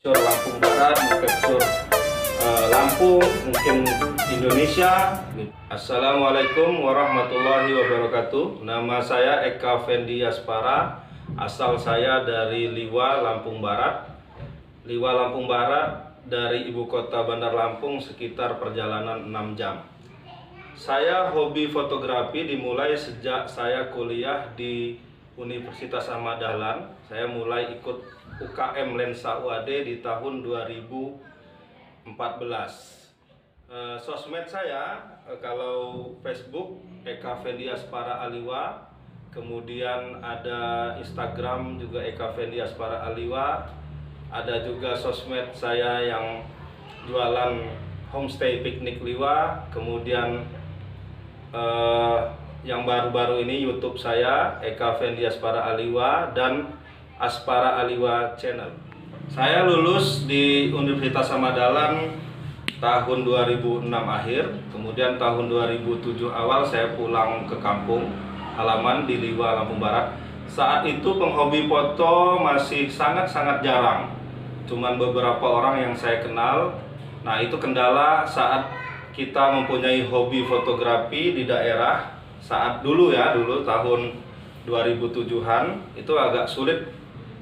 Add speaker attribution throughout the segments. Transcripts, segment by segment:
Speaker 1: Lampung Barat, Mengcapture Lampung, mungkin Indonesia. Assalamualaikum warahmatullahi wabarakatuh. Nama saya Eka Fendi Aspara. Asal saya dari Liwa, Lampung Barat. Liwa, Lampung Barat dari ibu kota Bandar Lampung sekitar perjalanan 6 jam. Saya hobi fotografi dimulai sejak saya kuliah di Universitas Ahmad Dahlan. Saya mulai ikut UKM Lensa UAD di tahun 2014. Sosmed saya, kalau Facebook Eka Fendi Aspara Aliwa, kemudian ada Instagram juga Eka Fendi Aspara Aliwa, ada juga sosmed saya yang jualan homestay piknik Liwa, kemudian yang baru-baru ini YouTube saya Eka Fendi Aspara Aliwa dan Aspara Aliwa Channel. Saya lulus di Universitas Ahmad Dahlan tahun 2006 akhir, kemudian tahun 2007 awal saya pulang ke kampung halaman di Liwa, Lampung Barat. Saat itu penghobi foto masih sangat-sangat jarang, cuman beberapa orang yang saya kenal. Nah, itu kendala saat kita mempunyai hobi fotografi di daerah. Saat dulu tahun 2007-an itu agak sulit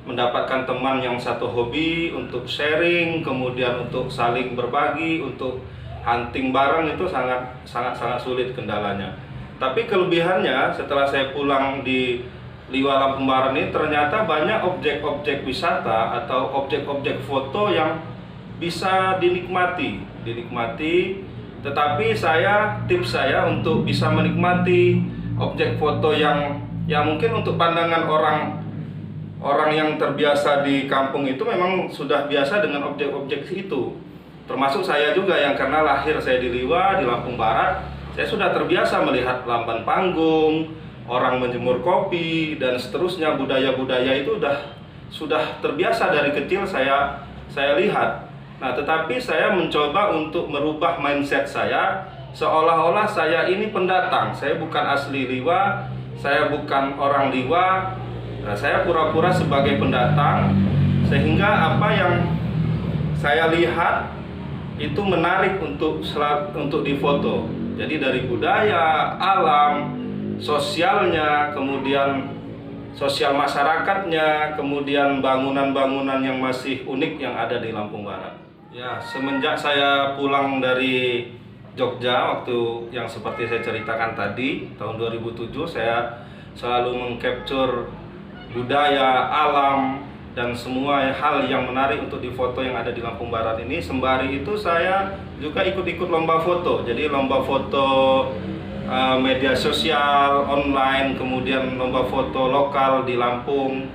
Speaker 1: mendapatkan teman yang satu hobi untuk sharing, kemudian untuk saling berbagi, untuk hunting bareng, itu sangat sulit kendalanya. Tapi kelebihannya setelah saya pulang di Liwa, Lampung Barat ini, ternyata banyak objek-objek wisata atau objek-objek foto yang bisa dinikmati. Tetapi tips saya untuk bisa menikmati objek foto yang mungkin untuk pandangan orang yang terbiasa di kampung itu memang sudah biasa dengan objek-objek itu. Termasuk saya juga yang karena lahir saya di Liwa, di Lampung Barat, saya sudah terbiasa melihat lamban panggung, orang menjemur kopi, dan seterusnya. Budaya-budaya itu sudah terbiasa dari kecil saya lihat. Nah, tetapi saya mencoba untuk merubah mindset saya, seolah-olah saya ini pendatang. Saya bukan asli Liwa, saya bukan orang Liwa. Nah, saya pura-pura sebagai pendatang, sehingga apa yang saya lihat itu menarik untuk difoto. Jadi dari budaya, alam, sosialnya, kemudian sosial masyarakatnya, kemudian bangunan-bangunan yang masih unik yang ada di Lampung Barat. Ya, semenjak saya pulang dari Jogja, waktu yang seperti saya ceritakan tadi, tahun 2007, saya selalu mengcapture budaya, alam, dan semua hal yang menarik untuk difoto yang ada di Lampung Barat ini. Sembari itu saya juga ikut-ikut lomba foto. Jadi lomba foto media sosial, online, kemudian lomba foto lokal di Lampung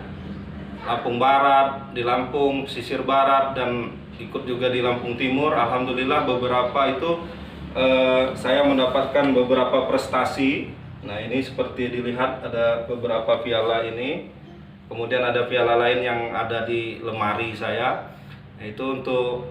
Speaker 1: Barat, di Lampung Pesisir Barat, dan ikut juga di Lampung Timur. Alhamdulillah beberapa itu saya mendapatkan beberapa prestasi. Nah, ini seperti dilihat ada beberapa piala ini. Kemudian ada piala lain yang ada di lemari saya. Nah, itu untuk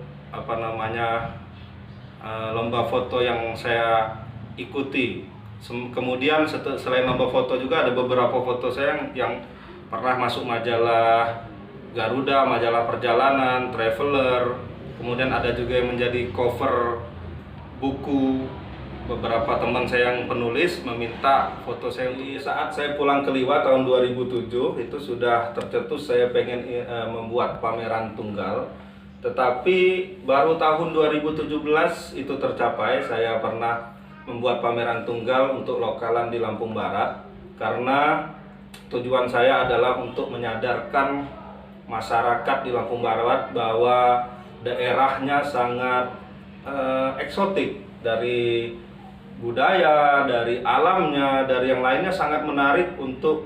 Speaker 1: lomba foto yang saya ikuti. Kemudian selain lomba foto juga ada beberapa foto saya yang pernah masuk majalah Garuda, majalah perjalanan, traveler. Kemudian ada juga yang menjadi cover buku. Beberapa teman saya yang penulis meminta foto saya. Di saat saya pulang ke Liwa tahun 2007 itu sudah tercetus saya pengen membuat pameran tunggal. Tetapi baru tahun 2017 itu tercapai. Saya pernah membuat pameran tunggal untuk lokalan di Lampung Barat, karena tujuan saya adalah untuk menyadarkan masyarakat di Lampung Barat bahwa daerahnya sangat eksotik, dari budaya, dari alamnya, dari yang lainnya sangat menarik untuk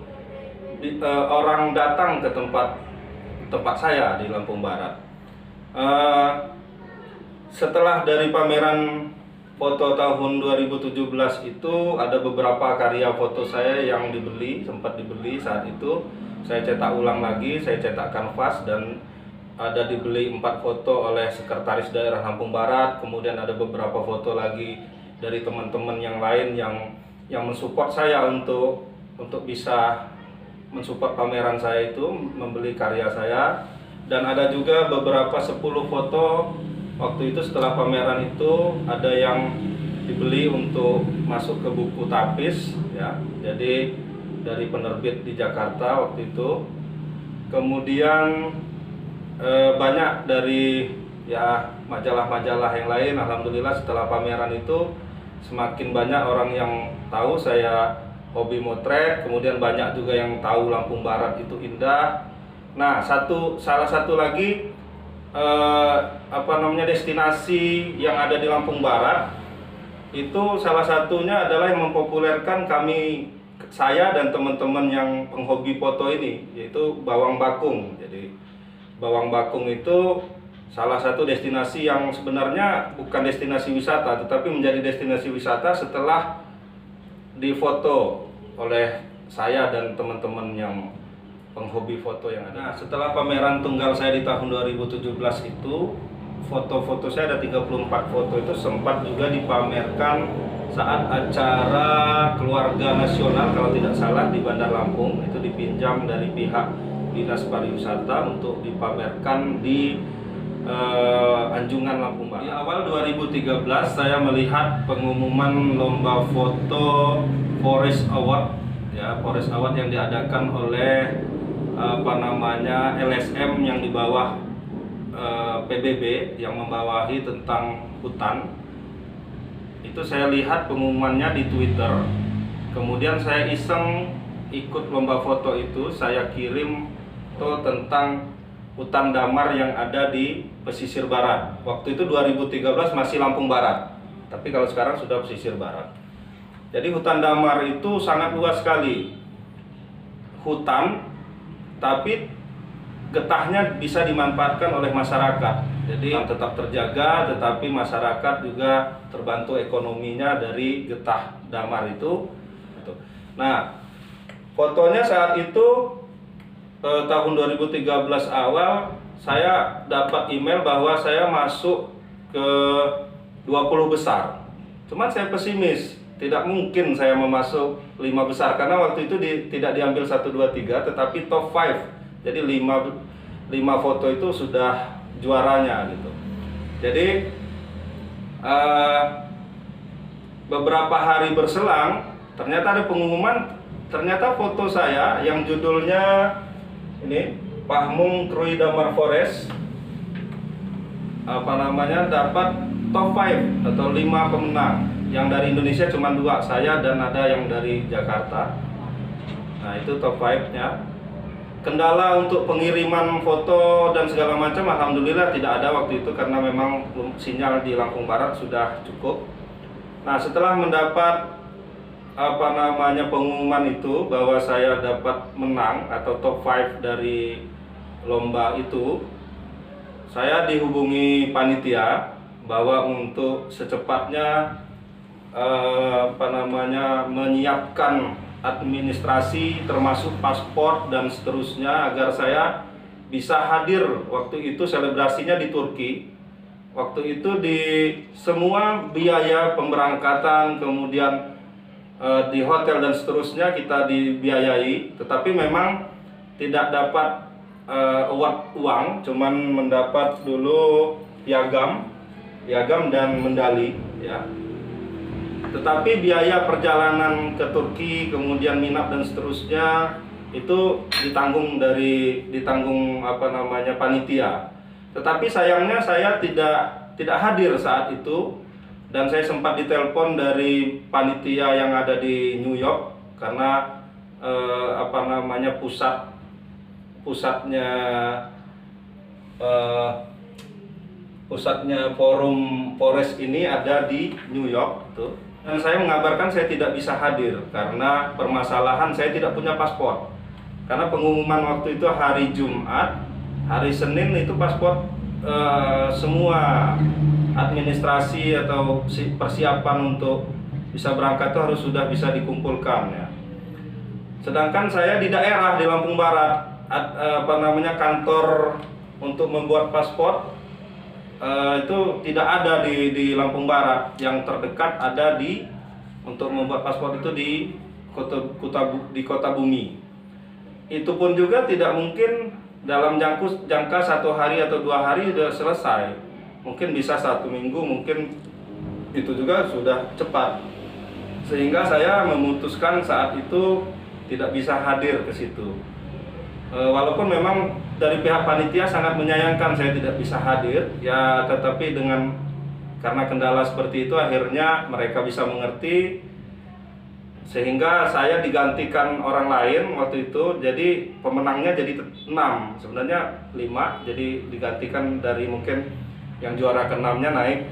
Speaker 1: orang datang ke tempat saya di Lampung Barat. Setelah dari pameran foto tahun 2017 itu ada beberapa karya foto saya yang sempat dibeli saat itu. Saya cetak ulang lagi, saya cetak kanvas, dan ada dibeli 4 foto oleh sekretaris daerah Lampung Barat. Kemudian ada beberapa foto lagi dari teman-teman yang lain yang mensupport saya untuk bisa mensupport pameran saya itu, membeli karya saya. dan ada juga beberapa 10 foto waktu itu setelah pameran itu ada yang dibeli untuk masuk ke buku tapis ya. Jadi dari penerbit di Jakarta waktu itu. Kemudian banyak dari ya majalah-majalah yang lain. Alhamdulillah setelah pameran itu semakin banyak orang yang tahu saya hobi motret, kemudian banyak juga yang tahu Lampung Barat itu indah. Nah, salah satu lagi destinasi yang ada di Lampung Barat itu salah satunya adalah yang mempopulerkan saya dan teman-teman yang penghobi foto ini, yaitu Bawang Bakung. Jadi Bawang Bakung itu salah satu destinasi yang sebenarnya bukan destinasi wisata, tetapi menjadi destinasi wisata setelah difoto oleh saya dan teman-teman yang penghobi foto yang ada. Nah, setelah pameran tunggal saya di tahun 2017 itu, foto-foto saya ada 34 foto itu sempat juga dipamerkan saat acara keluarga nasional kalau tidak salah di Bandar Lampung. Itu dipinjam dari pihak Dinas Pariwisata untuk dipamerkan di Anjungan Lampung Barat. Di awal 2013 saya melihat pengumuman lomba foto Forest Award ya, Forest Award yang diadakan oleh LSM yang di bawah PBB yang membawahi tentang hutan. Itu saya lihat pengumumannya di Twitter. Kemudian saya iseng ikut lomba foto itu, saya kirim foto tentang hutan damar yang ada di pesisir barat. Waktu itu 2013 masih Lampung Barat, tapi kalau sekarang sudah pesisir barat. Jadi hutan damar itu sangat luas sekali. Hutan tapi getahnya bisa dimanfaatkan oleh masyarakat. Jadi tetap terjaga, tetapi masyarakat juga terbantu ekonominya dari getah damar itu. Nah, fotonya saat itu tahun 2013 awal saya dapat email bahwa saya masuk ke 20 besar. Cuman saya pesimis, tidak mungkin saya memasuk 5 besar karena waktu itu tidak diambil 1, 2, 3 tetapi top 5. Jadi 5 foto itu sudah juaranya gitu. Jadi beberapa hari berselang ternyata ada pengumuman, ternyata foto saya yang judulnya ini Pahmung Krui Damar Forest dapat top 5 atau 5 pemenang. Yang dari Indonesia cuma 2, saya dan ada yang dari Jakarta. Nah, itu top 5-nya. Kendala untuk pengiriman foto dan segala macam alhamdulillah tidak ada waktu itu karena memang sinyal di Lampung Barat sudah cukup. Nah, setelah mendapat pengumuman itu bahwa saya dapat menang atau top 5 dari lomba itu, saya dihubungi panitia bahwa untuk secepatnya menyiapkan administrasi termasuk paspor dan seterusnya agar saya bisa hadir. Waktu itu selebrasinya di Turki. Waktu itu di semua biaya pemberangkatan, kemudian di hotel dan seterusnya kita dibiayai, tetapi memang tidak dapat award uang, cuman mendapat dulu piagam dan medali ya. Tetapi biaya perjalanan ke Turki, kemudian minap dan seterusnya itu ditanggung panitia. Tetapi sayangnya saya tidak hadir saat itu dan saya sempat ditelepon dari panitia yang ada di New York karena pusatnya forum Forest ini ada di New York itu. Dan saya mengabarkan saya tidak bisa hadir karena permasalahan saya tidak punya paspor. Karena pengumuman waktu itu hari Jumat, hari Senin itu paspor semua administrasi atau persiapan untuk bisa berangkat itu harus sudah bisa dikumpulkan ya. Sedangkan saya di daerah di Lampung Barat, kantor untuk membuat paspor itu tidak ada di Lampung Barat. Yang terdekat ada untuk membuat paspor itu di Kota Bumi. Itu pun juga tidak mungkin dalam jangka 1 hari atau 2 hari udah selesai. Mungkin bisa 1 minggu, mungkin itu juga sudah cepat. Sehingga saya memutuskan saat itu tidak bisa hadir ke situ. Walaupun memang dari pihak panitia sangat menyayangkan saya tidak bisa hadir, ya tetapi karena kendala seperti itu akhirnya mereka bisa mengerti, sehingga saya digantikan orang lain waktu itu. Jadi pemenangnya jadi 6, sebenarnya 5, jadi digantikan dari mungkin yang juara ke-6-nya naik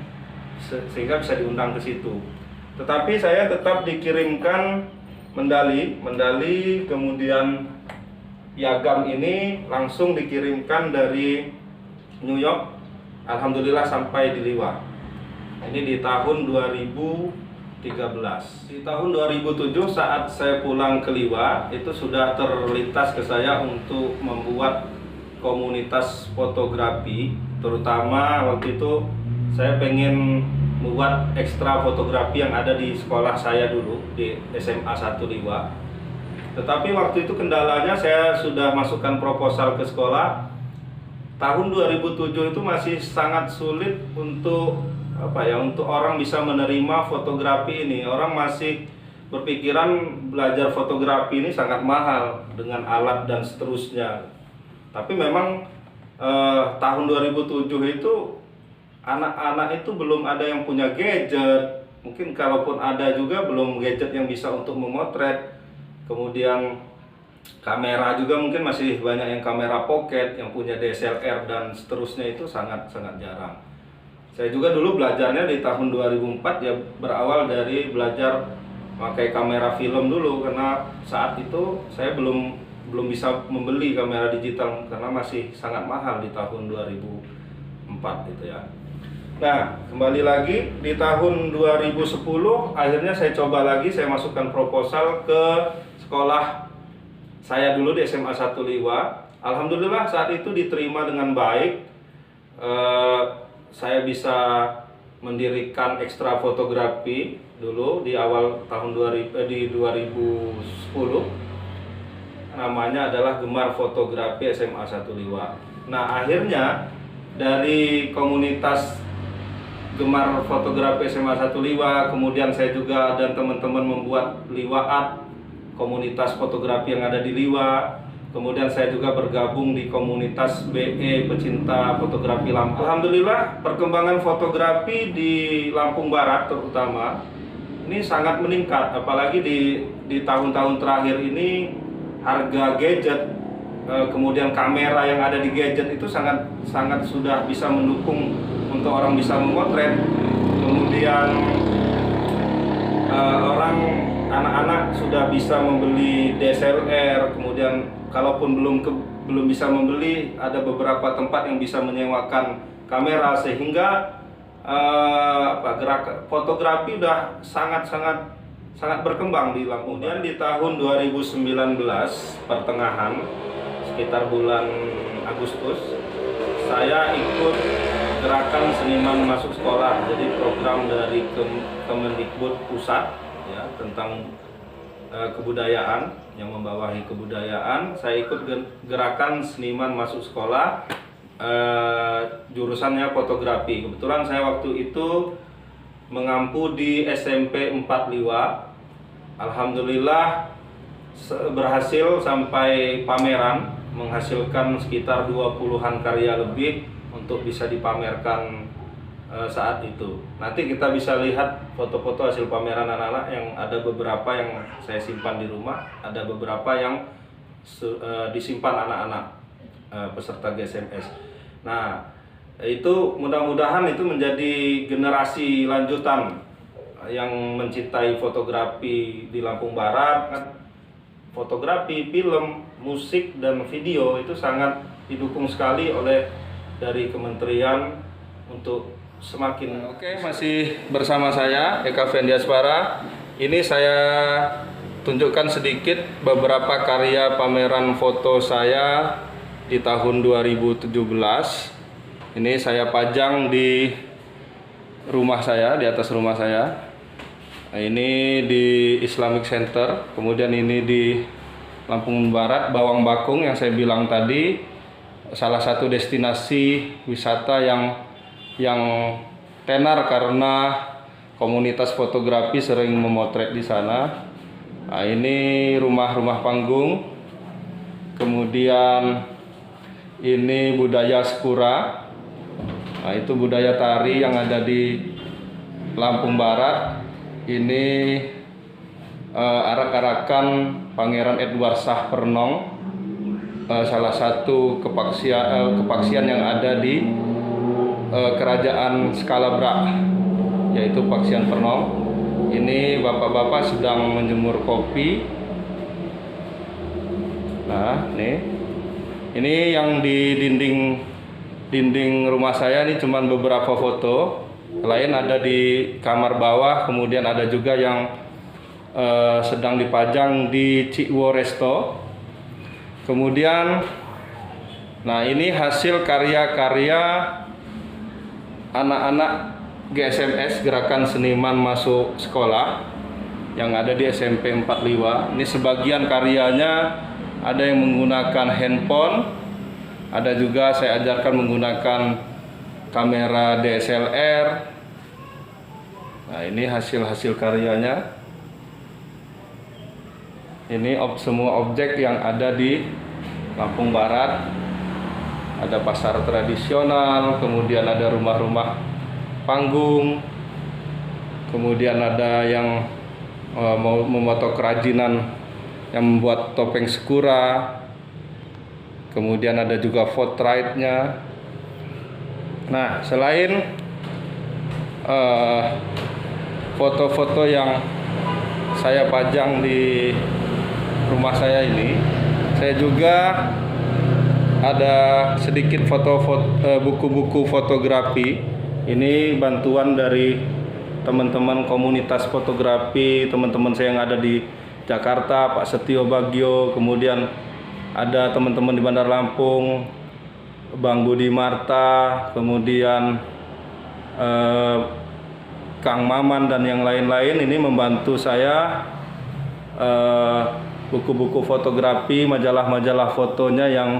Speaker 1: sehingga bisa diundang ke situ. Tetapi saya tetap dikirimkan medali, kemudian piagam ini langsung dikirimkan dari New York, alhamdulillah sampai di Liwa. Ini di tahun 2013. Di tahun 2007 saat saya pulang ke Liwa, itu sudah terlintas ke saya untuk membuat komunitas fotografi. Terutama waktu itu saya pengen membuat ekstra fotografi yang ada di sekolah saya dulu, di SMA 1 Liwa. Tetapi waktu itu kendalanya saya sudah masukkan proposal ke sekolah. Tahun 2007 itu masih sangat sulit untuk untuk orang bisa menerima fotografi ini. Orang masih berpikiran belajar fotografi ini sangat mahal dengan alat dan seterusnya. Tapi memang tahun 2007 itu anak-anak itu belum ada yang punya gadget. Mungkin kalaupun ada juga belum gadget yang bisa untuk memotret. Kemudian kamera juga mungkin masih banyak yang kamera pocket, yang punya DSLR dan seterusnya, itu sangat jarang. Saya juga dulu belajarnya di tahun 2004 ya, berawal dari belajar pakai kamera film dulu, karena saat itu saya belum bisa membeli kamera digital karena masih sangat mahal di tahun 2004 gitu ya. Nah, kembali lagi di tahun 2010 akhirnya saya coba lagi, saya masukkan proposal ke sekolah saya dulu di SMA 1 Liwa. Alhamdulillah saat itu diterima dengan baik. Saya bisa mendirikan ekstra fotografi dulu di awal tahun 2010. Namanya adalah Gemar Fotografi SMA 1 Liwa. Nah, akhirnya dari komunitas Gemar Fotografi SMA 1 Liwa, kemudian saya juga dan teman-teman membuat Liwa Art, komunitas fotografi yang ada di Liwa. Kemudian saya juga bergabung di komunitas BE Pecinta Fotografi Lampung. Alhamdulillah perkembangan fotografi di Lampung Barat terutama ini sangat meningkat, apalagi di tahun-tahun terakhir ini harga gadget, kemudian kamera yang ada di gadget itu sangat sudah bisa mendukung untuk orang bisa memotret. Kemudian anak-anak sudah bisa membeli DSLR, kemudian kalaupun belum bisa membeli, ada beberapa tempat yang bisa menyewakan kamera, sehingga gerak fotografi udah sangat berkembang di Lampung. Kemudian di tahun 2019 pertengahan, sekitar bulan Agustus, saya ikut gerakan seniman masuk sekolah, jadi program dari Kemendikbud pusat ya, tentang kebudayaan, yang membawahi kebudayaan. Saya ikut gerakan seniman masuk sekolah, jurusannya fotografi. Kebetulan saya waktu itu mengampu di SMP 4 Liwa. Alhamdulillah berhasil sampai pameran, menghasilkan sekitar 20-an karya lebih untuk bisa dipamerkan saat itu. Nanti kita bisa lihat foto-foto hasil pameran anak-anak, yang ada beberapa yang saya simpan di rumah, ada beberapa yang disimpan anak-anak peserta GSMS. Nah, itu mudah-mudahan itu menjadi generasi lanjutan yang mencintai fotografi di Lampung Barat. Fotografi, film, musik, dan video itu sangat didukung sekali oleh dari kementerian untuk semakin. Oke, masih bersama saya Eka Fendiaspara. Ini saya tunjukkan sedikit beberapa karya pameran foto saya di tahun 2017. Ini saya pajang di rumah saya, di atas rumah saya. Nah, ini di Islamic Center, kemudian ini di Lampung Barat, Bawang Bakung yang saya bilang tadi. salah satu destinasi wisata yang tenar karena komunitas fotografi sering memotret di sana. Nah, ini rumah-rumah panggung. Kemudian ini budaya Sekura. Nah, itu budaya tari yang ada di Lampung Barat. Ini arak-arakan Pangeran Edward Shah Pernong, salah satu kepaksian yang ada di Kerajaan Skalabra, yaitu Paksian Pernong. Ini bapak-bapak sedang menjemur kopi. Nah, ini yang di dinding rumah saya ini cuman beberapa foto. Lain ada di kamar bawah, kemudian ada juga yang sedang dipajang di Cikwo Resto. Kemudian, nah ini hasil karya-karya anak-anak GSMS, Gerakan Seniman Masuk Sekolah, yang ada di SMP 4 Liwa. Ini sebagian karyanya ada yang menggunakan handphone, ada juga saya ajarkan menggunakan kamera DSLR. Nah, ini hasil-hasil karyanya. Ini semua objek yang ada di Lampung Barat. Ada pasar tradisional, kemudian ada rumah-rumah panggung, kemudian ada yang mau memotong kerajinan yang membuat topeng Sekura, kemudian ada juga Forthright-nya. Nah, selain foto-foto yang saya pajang di rumah saya ini, saya juga ada sedikit buku-buku fotografi. Ini bantuan dari teman-teman komunitas fotografi, teman-teman saya yang ada di Jakarta, Pak Setio Bagio, kemudian ada teman-teman di Bandar Lampung, Bang Budi Marta, kemudian Kang Maman dan yang lain-lain. Ini membantu saya buku-buku fotografi, majalah-majalah fotonya yang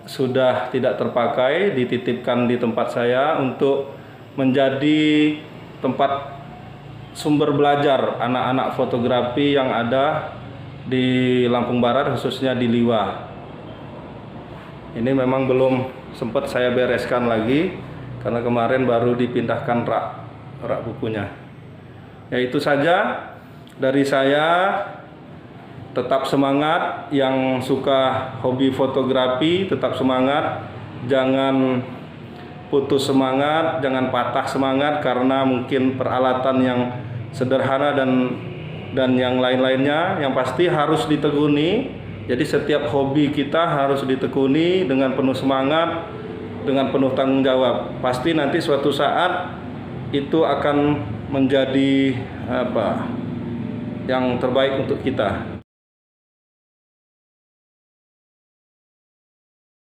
Speaker 1: sudah tidak terpakai dititipkan di tempat saya untuk menjadi tempat sumber belajar anak-anak fotografi yang ada di Lampung Barat, khususnya di Liwa. Ini memang belum sempat saya bereskan lagi karena kemarin baru dipindahkan rak bukunya. Ya, itu saja dari saya. Tetap semangat, yang suka hobi fotografi tetap semangat, jangan putus semangat, jangan patah semangat karena mungkin peralatan yang sederhana dan yang lain-lainnya, yang pasti harus ditekuni. Jadi setiap hobi kita harus ditekuni dengan penuh semangat, dengan penuh tanggung jawab. Pasti nanti suatu saat itu akan menjadi yang terbaik untuk kita.